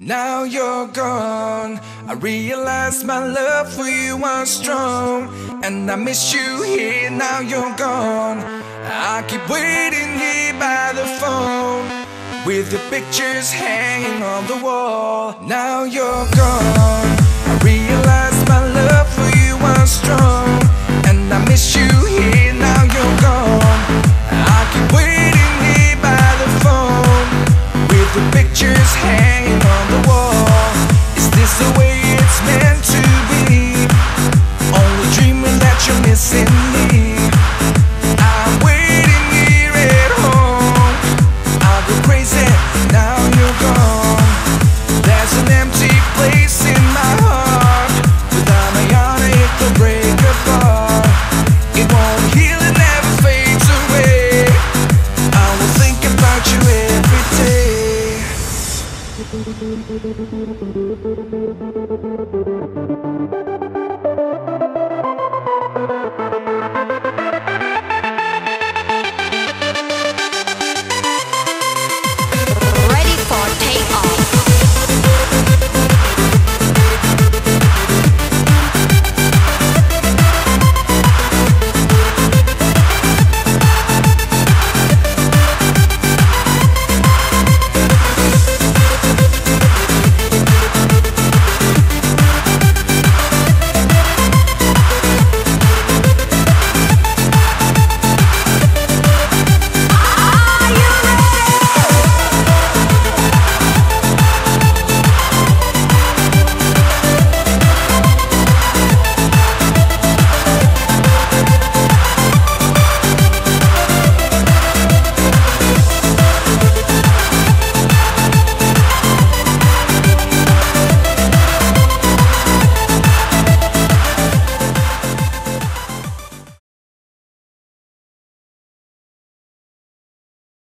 Now you're gone, I realize my love for you was strong, and I miss you here. Now you're gone, I keep waiting here by the phone, with your pictures hanging on the wall. Now you're gone, I realize my love for you was strong, and I miss you here. Now you're gone, I keep waiting here by the phone, with the pictures hanging on the wall. Is this the way it's meant to be? Only dreaming that you're missing me. I'm waiting here at home, I'll go crazy now you're gone. There's an empty place in my heart, without my honor it will break apart. It won't heal, it never fades away. I will think about you every day.